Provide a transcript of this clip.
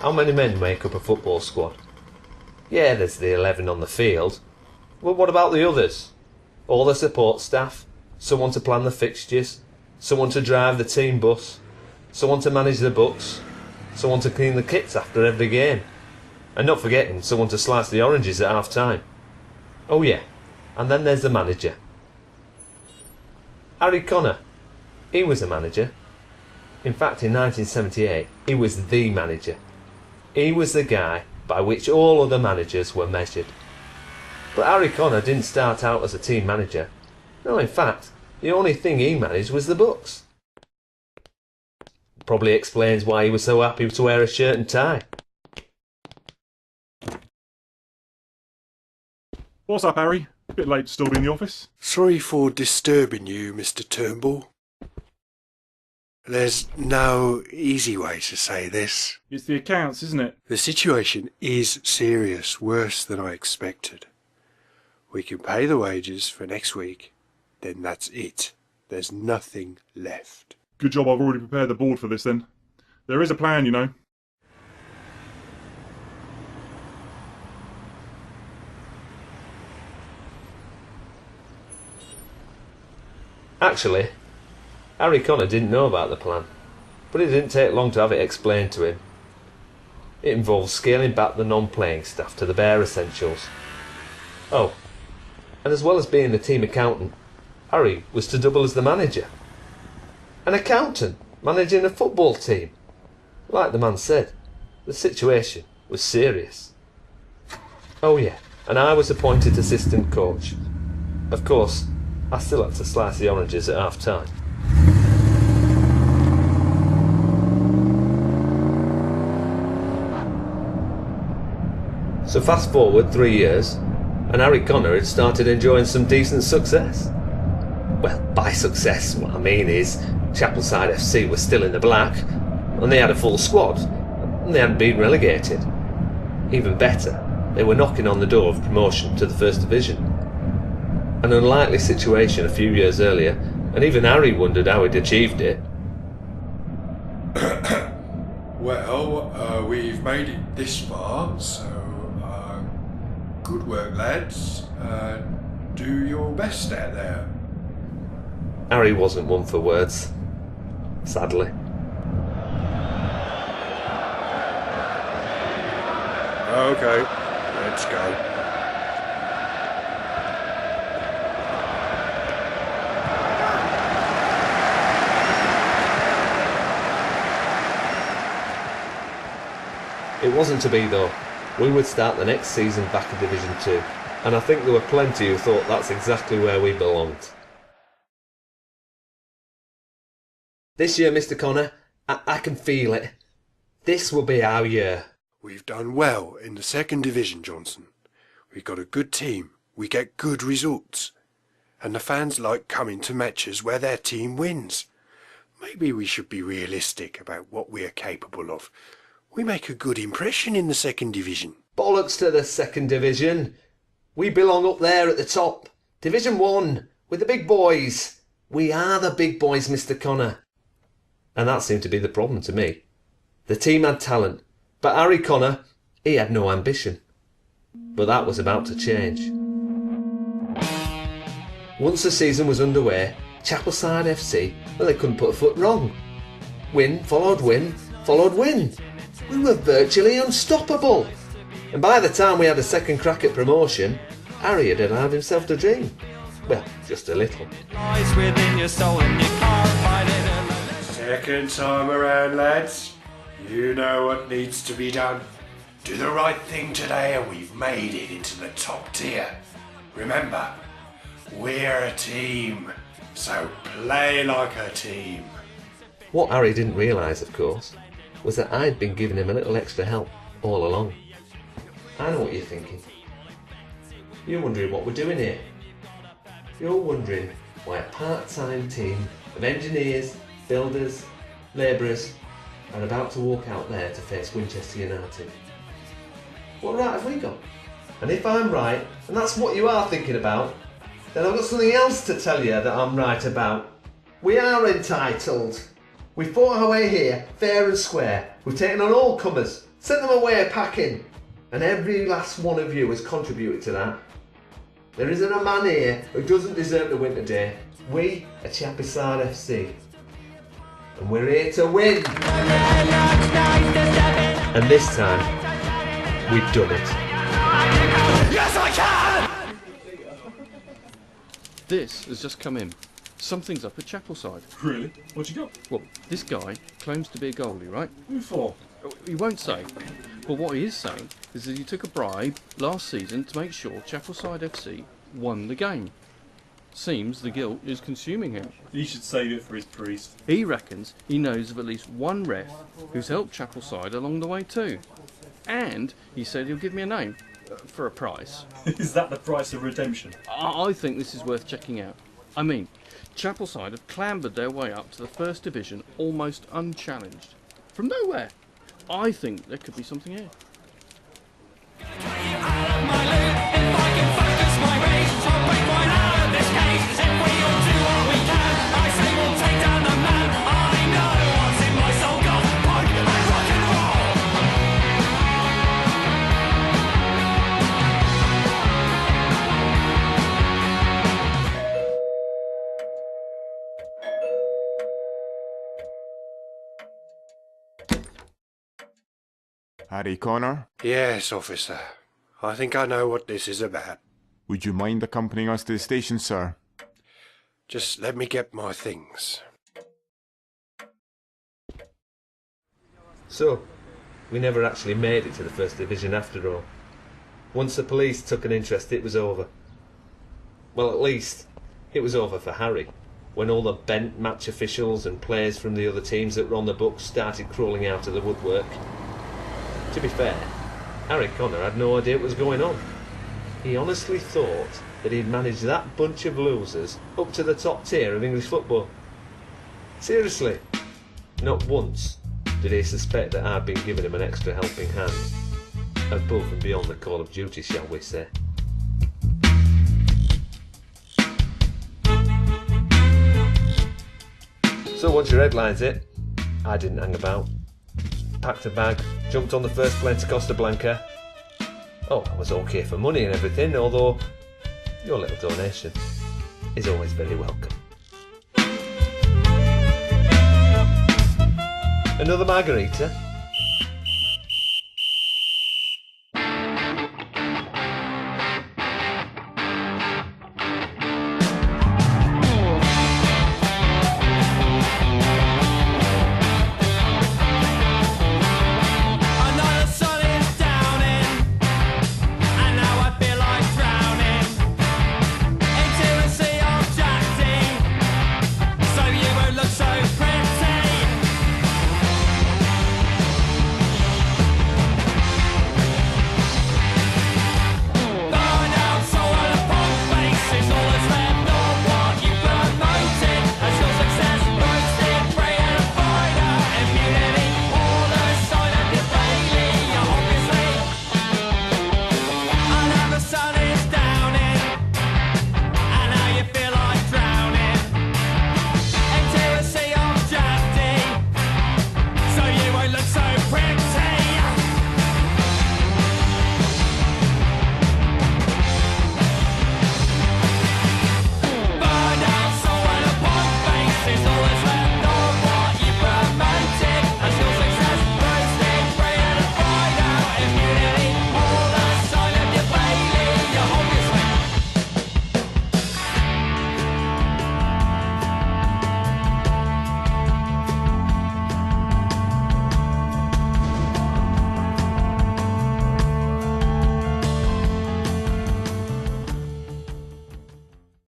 How many men make up a football squad? Yeah, there's the 11 on the field. Well, what about the others? All the support staff, someone to plan the fixtures, someone to drive the team bus, someone to manage the books, someone to clean the kits after every game, and not forgetting someone to slice the oranges at half time. Oh yeah, and then there's the manager. Harry Connor, he was a manager. In fact, in 1978, he was the manager. He was the guy by which all other managers were measured. But Harry Connor didn't start out as a team manager. No, in fact, the only thing he managed was the books. Probably explains why he was so happy to wear a shirt and tie. What's up, Harry? Bit late to still be in the office. Sorry for disturbing you, Mr. Turnbull. There's no easy way to say this. It's the accounts, isn't it? The situation is serious, worse than I expected. We can pay the wages for next week, then that's it. There's nothing left. Good job I've already prepared the board for this then. There is a plan, you know. Actually, Harry Connor didn't know about the plan, but it didn't take long to have it explained to him. It involved scaling back the non-playing staff to the bare essentials. Oh, and as well as being the team accountant, Harry was to double as the manager. An accountant managing a football team. Like the man said, the situation was serious. Oh yeah, and I was appointed assistant coach. Of course, I still had to slice the oranges at half time. So fast forward 3 years, and Harry Connor had started enjoying some decent success. Well, by success, what I mean is Chapelside FC was still in the black, and they had a full squad, and they hadn't been relegated. Even better, they were knocking on the door of promotion to the First Division. An unlikely situation a few years earlier, and even Harry wondered how he'd achieved it. Well, we've made it this far, so good work, lads. Do your best out there. Harry wasn't one for words, sadly. Okay, let's go. It wasn't to be though. We would start the next season back in Division 2, and I think there were plenty who thought that's exactly where we belonged. This year, Mr. Connor, I can feel it. This will be our year. We've done well in the second division, Johnson. We've got a good team. We get good results. And the fans like coming to matches where their team wins. Maybe we should be realistic about what we are capable of. We make a good impression in the second division. Bollocks to the second division. We belong up there at the top. Division 1, with the big boys. We are the big boys, Mr. Connor. And that seemed to be the problem to me. The team had talent, but Harry Connor, he had no ambition. But that was about to change. Once the season was underway, Chapelside FC, well, they couldn't put a foot wrong. Win followed win followed win. We were virtually unstoppable. And by the time we had a second crack at promotion, Harry had allowed himself to dream. Well, just a little. Second time around, lads. You know what needs to be done. Do the right thing today and we've made it into the top tier. Remember, we're a team, so play like a team. What Harry didn't realise, of course, was that I'd been giving him a little extra help all along. I know what you're thinking. You're wondering what we're doing here. You're wondering why a part-time team of engineers, builders, labourers are about to walk out there to face Winchester United. What right have we got? And if I'm right, and that's what you are thinking about, then I've got something else to tell you that I'm right about. We are entitled. We fought our way here, fair and square. We've taken on all comers. Sent them away packing, and every last one of you has contributed to that. There isn't a man here who doesn't deserve to win today. We are Chapelside FC, and we're here to win. And this time, we've done it. Yes, I can! This has just come in. Something's up at Chapelside. Really? What you got? Well, this guy claims to be a goalie, right? Who for? He won't say. But what he is saying is that he took a bribe last season to make sure Chapelside FC won the game. Seems the guilt is consuming him. He should save it for his priest. He reckons he knows of at least one ref who's helped Chapelside along the way too. And he said he'll give me a name for a price. Is that the price of redemption? I think this is worth checking out. I mean, Chapelside have clambered their way up to the first division almost unchallenged. From nowhere. I think there could be something here. Harry Connor, Yes, officer. I think I know what this is about. would you mind accompanying us to the station, sir? Just let me get my things. So, we never actually made it to the first division after all. Once the police took an interest, it was over. Well, at least, it was over for Harry, when all the bent match officials and players from the other teams that were on the books started crawling out of the woodwork. To be fair, Harry Connor had no idea what was going on. He honestly thought that he'd managed that bunch of losers up to the top tier of English football. Seriously, not once did he suspect that I'd been giving him an extra helping hand, above and beyond the call of duty, shall we say. So once your headlines hit, I didn't hang about. Packed a bag, jumped on the first plane to Costa Blanca. Oh, I was okay for money and everything, although your little donation is always very welcome. Another margarita?